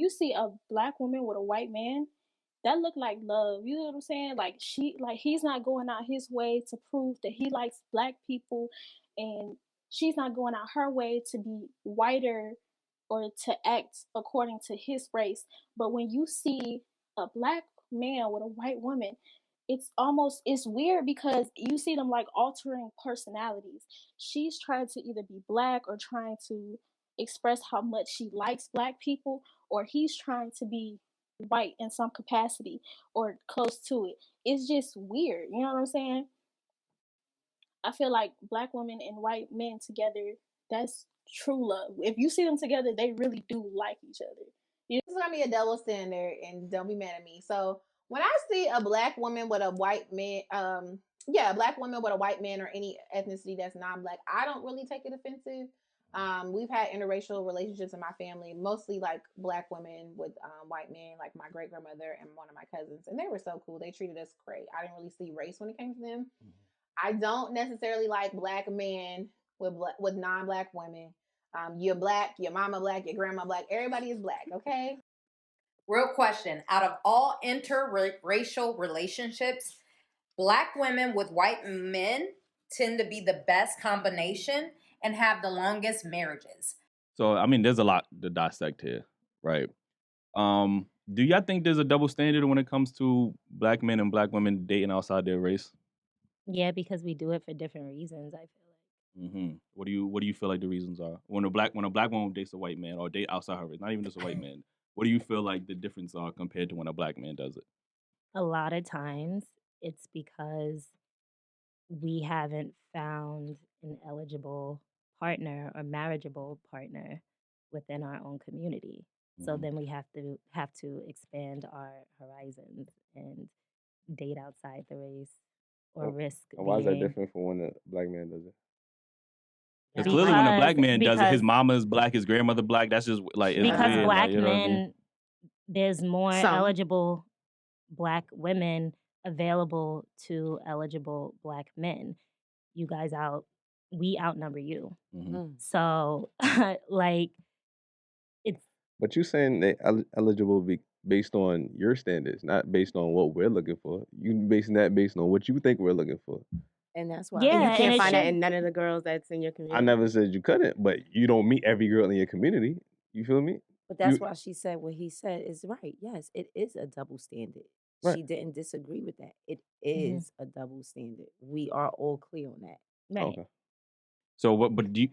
you see a black woman with a white man, that look like love. You know what I'm saying? Like he's not going out his way to prove that he likes black people, and she's not going out her way to be whiter or to act according to his race. But when you see a black man with a white woman, it's weird because you see them like altering personalities. She's trying to either be black or trying to express how much she likes black people, or he's trying to be white in some capacity or close to it. It's just weird. You know what I'm saying? I feel like black women and white men together, that's true love. If you see them together, they really do like each other. This is gonna be a double standard, and don't be mad at me. So when I see a black woman with a white man, a black woman with a white man or any ethnicity that's non-black, I don't really take it offensive. We've had interracial relationships in my family, mostly like black women with white men, like my great grandmother and one of my cousins, and they were so cool. They treated us great. I didn't really see race when it came to them. I don't necessarily like black men with non-black women. You're black, your mama black, your grandma black. Everybody is black, okay? Real question. Out of all interracial relationships, black women with white men tend to be the best combination and have the longest marriages. So, I mean, there's a lot to dissect here, right? Do y'all think there's a double standard when it comes to black men and black women dating outside their race? Yeah, because we do it for different reasons, I feel like. Mm-hmm. What do you feel like the reasons are when a black woman dates a white man or date outside her race, not even just a white man? What do you feel like the difference are compared to when a black man does it? A lot of times it's because we haven't found an eligible partner or marriageable partner within our own community. So then we have to expand our horizons and date outside the race or risk. Why is that different from when a black man does it? Because clearly when a black man does it, his mama is black, his grandmother black. That's just like it's because weird, black like, you know men, what I mean? There's more eligible black women available to eligible black men. You guys we outnumber you. Mm-hmm. So like it's. But you're saying they eligible based on your standards, not based on what we're looking for. You basing that based on what you think we're looking for. And that's why Yeah, you and can't it find that should- in none of the girls that's in your community. I never said you couldn't, but you don't meet every girl in your community. You feel me? But that's why she said what he said is right. Yes, it is a double standard. Right. She didn't disagree with that. It is a double standard. We are all clear on that. Right. Okay. So what? But do you,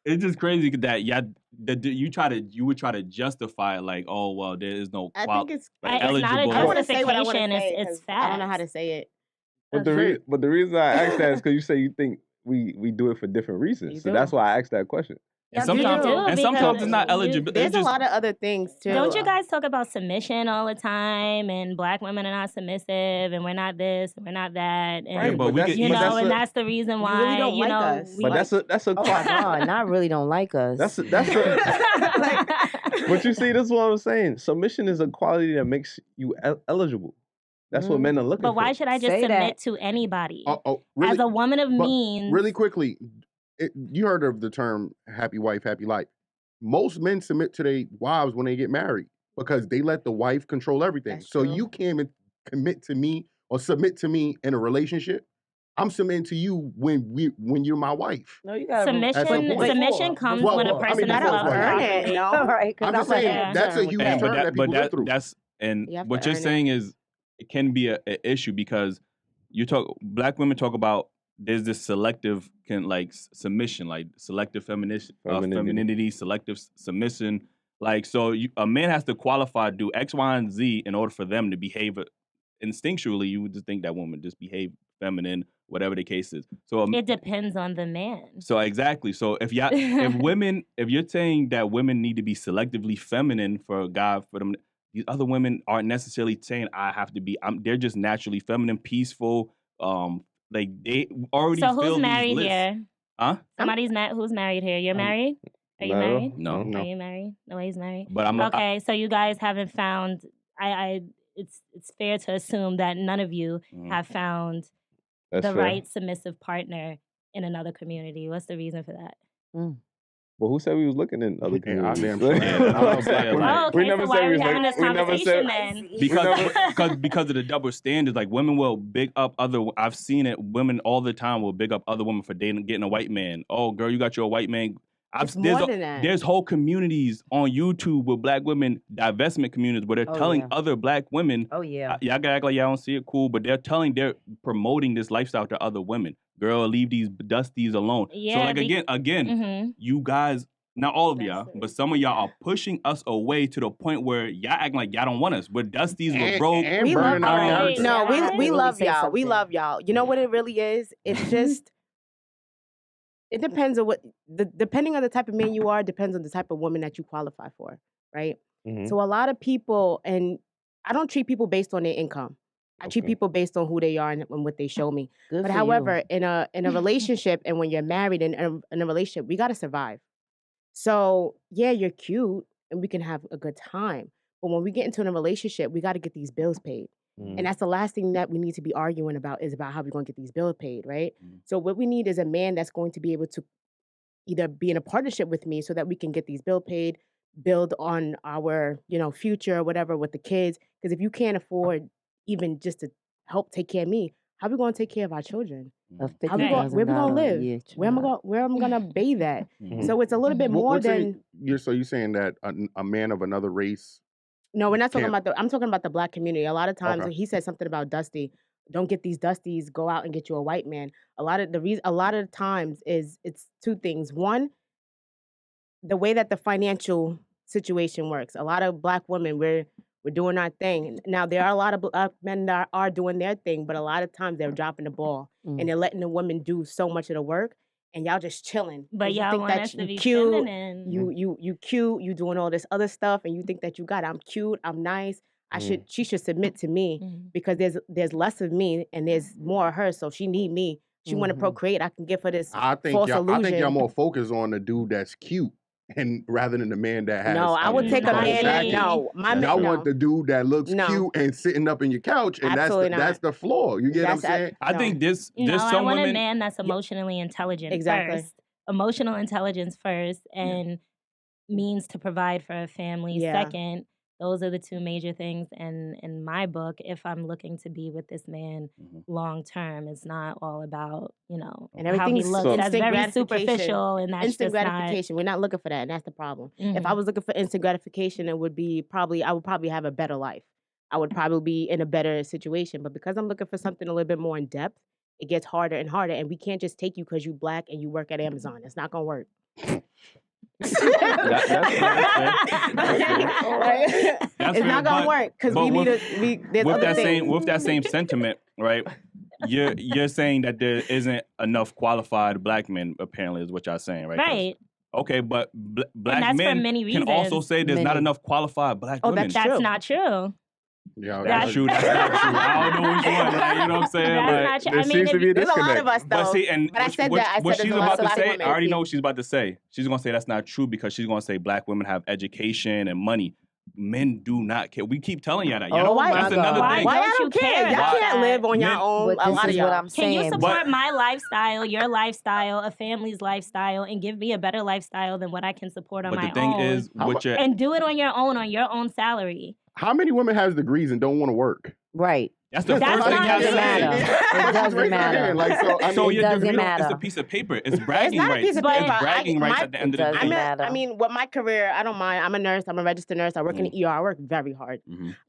it's just crazy that you would try to justify it like, oh well, there is no. I think it's it's not a I want to say what I want to justification. say. It's 'cause I don't know how facts. to say it. But the reason I asked that is because you say you think we do it for different reasons. You So do. that's why I asked that question. And You sometimes, do, and sometimes it's not because eligible. There's a lot of other things too. Don't you guys talk about submission all the time and black women are not submissive and we're not this and we're not that and Right, but we could- you but know, that's and a- that's the reason why You really don't like know us. we But that's a Oh my God, not really don't like us. that's but you see, this is what I'm saying. Submission is a quality that makes you eligible. That's what men are looking for. But why should I just Say submit that. to anybody? Really, As a woman of but means. really quickly, you heard of the term "happy wife, happy life." Most men submit to their wives when they get married because they let the wife control everything. That's So true. you can't commit to me or submit to me in a relationship. I'm submitting to you when you're my wife. No, you got Submission comes when a person is above her. No, right? I'm just saying that's a huge term that people live through. And what you're saying is it can be an issue because black women talk about there's this selective submission, like selective femininity, selective submission. Like, so a man has to qualify, do X, Y, and Z in order for them to behave instinctually. You would just think that woman just behave feminine, whatever the case is. So it depends on the man. So exactly. So if you're saying that women need to be selectively feminine for a guy, for them, these other women aren't necessarily saying I have to be. They're just naturally feminine, peaceful. Like they already. So feel who's married these lists. here? Huh? Somebody's who's married here? You're married? Are you married? No. Are you married? Nobody's married. But I'm okay. So you guys haven't found. It's fair to assume that none of you have found That's the fair. right submissive partner in another community. What's the reason for that? But who said we was looking in other communities? damn sure. Oh, okay, we never so why said are we was having like, this we never conversation said then? Because of the double standards, like women will big up other. I've seen it. Women all the time will big up other women for getting a white man. Oh, girl, you got your white man. It's more than that. There's whole communities on YouTube with black women, divestment communities, where they're telling other black women, oh yeah, y'all gotta act like y'all don't see it, cool, but they're promoting this lifestyle to other women. Girl, leave these dusties alone. Yeah, so like again, you guys, not all of y'all, but some of y'all are pushing us away to the point where y'all acting like y'all don't want us. We're dusties, we're broke. We love y'all. No, we love y'all. Something. We love y'all. You know what it really is? It's just. It depends on depending on the type of man you are, depends on the type of woman that you qualify for, right? Mhm. So a lot of people, and I don't treat people based on their income. I treat people based on who they are and what they show me. Good but for however, you. in a relationship and when you're married in a relationship, we got to survive. So yeah, you're cute and we can have a good time. But when we get into a relationship, we got to get these bills paid. And that's the last thing that we need to be arguing about is about how we're going to get these bills paid, right? So what we need is a man that's going to be able to either be in a partnership with me so that we can get these bills paid, build on our, future or whatever with the kids. Because if you can't afford even just to help take care of me, how are we going to take care of our children? Where we going to live? Where am I going to bathe at? So it's a little bit more than... You're saying that a man of another race... No, we're not talking about I'm talking about the black community. A lot of times he said something about Dusty. Don't get these Dusties, go out and get you a white man. A lot of times it's two things. One, the way that the financial situation works. A lot of black women, we're doing our thing. Now there are a lot of black men that are doing their thing, but a lot of times they're dropping the ball and they're letting the women do so much of the work. And y'all just chilling. But y'all think want that us to be cute, feminine. You cute, you doing all this other stuff, and you think that you got it. I'm cute, I'm nice. She should submit to me because there's less of me and there's more of her. So she need me. She want to procreate. I can give her this false illusion. I think y'all more focused on the dude that's cute. And rather than the man that has... No, I would take a man. No, my man. I want the dude that looks cute and sitting up in your couch, and that's the flaw. You get what I'm saying? I think there's some I want women... a man that's emotionally intelligent first. Emotional intelligence first, and means to provide for a family second. Those are the two major things. And in my book, if I'm looking to be with this man long term, it's not all about, and how he looks. That's very superficial, and that's instant just gratification. We're not looking for that, and that's the problem. If I was looking for instant gratification, I would probably have a better life. I would probably be in a better situation. But because I'm looking for something a little bit more in depth, it gets harder and harder. And we can't just take you because you black and you work at Amazon. It's not gonna work. That's not gonna work because we need there's other things. With that same sentiment, right? You're saying that there isn't enough qualified black men, apparently, is what y'all saying, right? Right. Okay, but black men can also say there's not enough qualified black women. That's not true. Yeah, that's true. That's not true. I don't know which one. You know what I'm saying? That's not true. There seems to be a there's disconnect. a lot of us, though. But see, and I said that. What she's about to say, I already know what she's about to say. She's going to say that's not true because she's going to say black women have education and money. Men do not care. We keep telling y'all that. That's another thing. Why y'all don't care? Y'all can't live on your own. A lot of y'all. Can you support my lifestyle, your lifestyle, a family's lifestyle, and give me a better lifestyle than what I can support on my own? But the thing is, and do it on your own salary. How many women has degrees and don't want to work? Right. That's the first thing you have to say. It doesn't matter. It doesn't matter. It's a piece of paper. It's bragging it's not rights. A piece of paper. It's bragging rights at the end of the day. I mean, with my career, I don't mind. I'm a nurse. I'm a registered nurse. I work in the ER. I work very hard.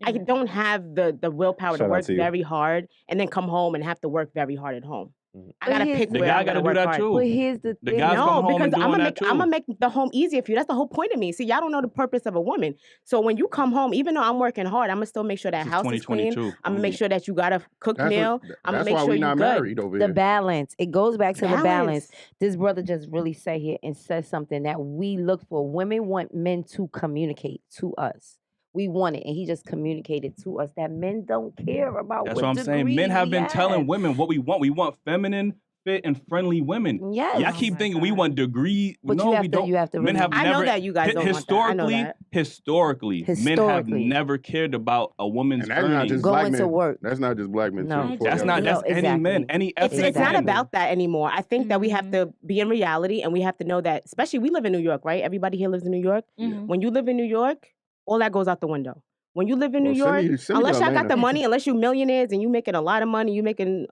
I don't have the willpower to work very hard and then come home and have to work very hard at home. I gotta pick where I gotta work hard. But here's the thing. No, because I'm gonna make the home easier for you. That's the whole point of me. See, y'all don't know the purpose of a woman. So when you come home, even though I'm working hard, I'm gonna still make sure that house is clean. I'm gonna make sure that you got a cooked meal. I'm gonna make sure you're good. The balance. It goes back to the balance. This brother just really sat here and said something that we look for. Women want men to communicate to us. We want it, and he just communicated to us that men don't care about. That's what I'm saying. Men have been telling women what we want. We want feminine fit and friendly women. Yes. Y'all keep thinking we want degree. But no, you we don't. You have to men really- have I never. know that you guys don't historically, want that. historically, men have never cared about a woman's And that's not just Going black to men. work. That's not just black men. No. too. That's not. That's any men. Any ethnic. It's not man. about that anymore. I think that we have to be in reality, and we have to know that, especially we live in New York, right? Everybody here lives in New York. When you live in New York, all that goes out the window. When you live in New York, unless y'all got the money, unless you're millionaires and you making a lot of money, you making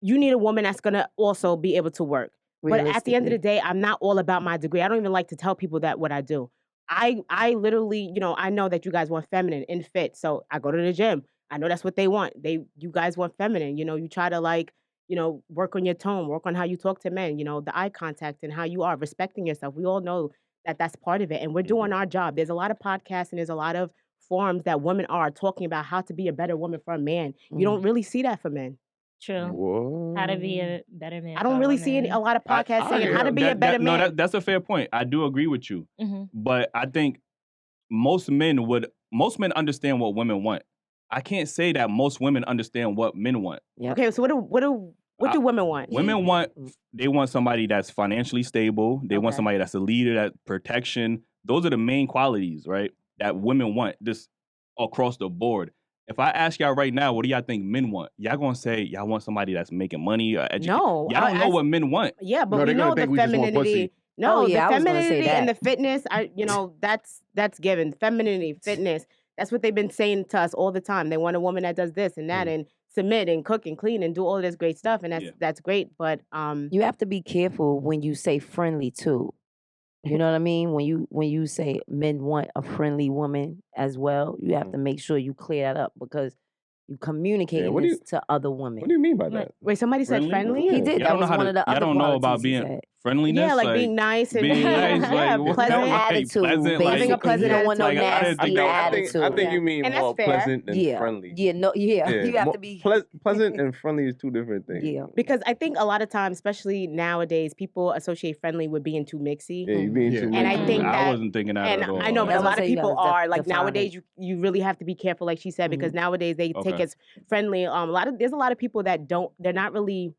you need a woman that's gonna also be able to work. But at the end of the day, I'm not all about my degree. I don't even like to tell people that what I do. I literally, I know that you guys want feminine and fit, so I go to the gym. I know that's what they want. You guys want feminine. You try to work on your tone, work on how you talk to men. The eye contact and how you are respecting yourself. We all know that that's part of it, and we're doing our job. There's a lot of podcasts and there's a lot of forums that women are talking about how to be a better woman for a man. You don't really see that for men. True. Whoa. How to be a better man. I don't really see a lot of podcasts saying how to be a better man. No, that's a fair point. I do agree with you. But I think most men understand what women want. I can't say that most women understand what men want. Yep. Okay, so what do women want? Women want somebody that's financially stable. They want somebody that's a leader, that protection. Those are the main qualities, right? That women want, just across the board. If I ask y'all right now, what do y'all think men want? Y'all gonna say y'all want somebody that's making money or educated? No. Y'all don't know what men want. Yeah, but we know the femininity. No, the femininity and the fitness, that's given. Femininity, fitness, that's what they've been saying to us all the time. They want a woman that does this and that and submit and cook and clean and do all of this great stuff, and that's great. But you have to be careful when you say friendly too. You know what I mean? When you say men want a friendly woman as well, you have to make sure you clear that up because you communicating this to other women. What do you mean by that? Wait, somebody said friendly? He did. That was one of the other I don't know about qualities he being said. friendliness. Yeah, like being nice and being nice, pleasant. Attitude. Having a pleasant You don't want no attitude. nasty attitude. I think you mean And more that's fair. pleasant than friendly. You have to be pleasant and friendly is two different things. Yeah. Because I think a lot of times, especially nowadays, people associate friendly with being too mixy. Yeah, you being too mixy. And I think that, I wasn't thinking that at all. I know, but a lot of people are like define nowadays. You really have to be careful, like she said, because nowadays they take as friendly. There's a lot of people that they're not really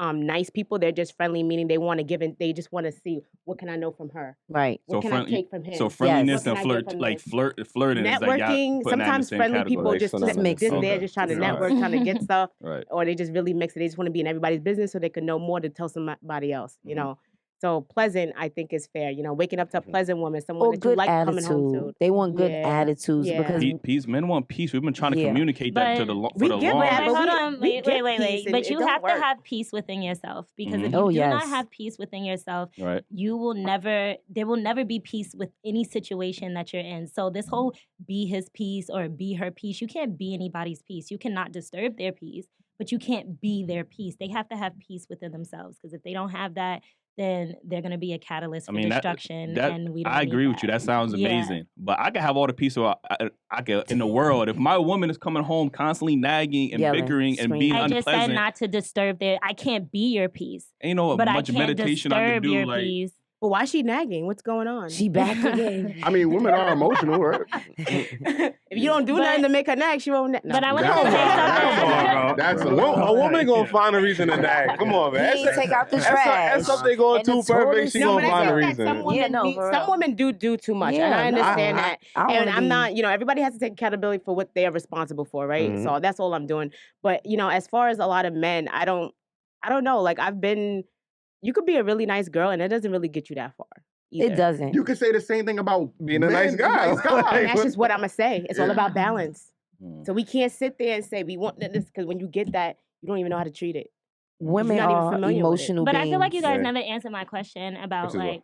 nice people. They're just friendly, meaning they want to give and they just want to see what can I know from her. Right. What can I take from him? So friendliness and flirting is like networking. Sometimes friendly people just mix. They're just trying to network, trying to get stuff, right? Or they just really mix it. They just want to be in everybody's business so they can know more to tell somebody else. You know. So pleasant, I think, is fair. Waking up to a pleasant woman, someone that you like coming home to. They want good attitudes because peace. Men want peace. We've been trying to communicate that for the long. Wait, But you have to have peace within yourself because if you do not have peace within yourself, you will never. There will never be peace with any situation that you're in. So this whole be his peace or be her peace, you can't be anybody's peace. You cannot disturb their peace, but you can't be their peace. They have to have peace within themselves because if they don't have that, then they're going to be a catalyst for destruction. And we don't I agree need with you. That sounds amazing. But I can have all the peace I can in the world. If my woman is coming home constantly nagging and bickering and being unpleasant. I just said not to disturb I can't be your peace. Ain't no much meditation I can do. Your like, peace. But why is she nagging? What's going on? She back again. I mean, women are emotional, right? If you don't do nothing to make her nag, she won't nag. No. But I wanted to say something. A woman gonna find a reason to nag. Come on, man. He take out the trash. That's something going too perfect. She gonna find a reason. Some women do too much, and I understand that. And I'm not, everybody has to take accountability for what they are responsible for, right? Mm-hmm. So that's all I'm doing. But as far as a lot of men, I don't know. Like you could be a really nice girl, and it doesn't really get you that far. Either. It doesn't. You could say the same thing about being a nice guy. And that's just what I'm gonna say. It's all about balance. So we can't sit there and say we want this because when you get that, you don't even know how to treat it. Women are emotional But beings. I feel like you guys never answered my question about like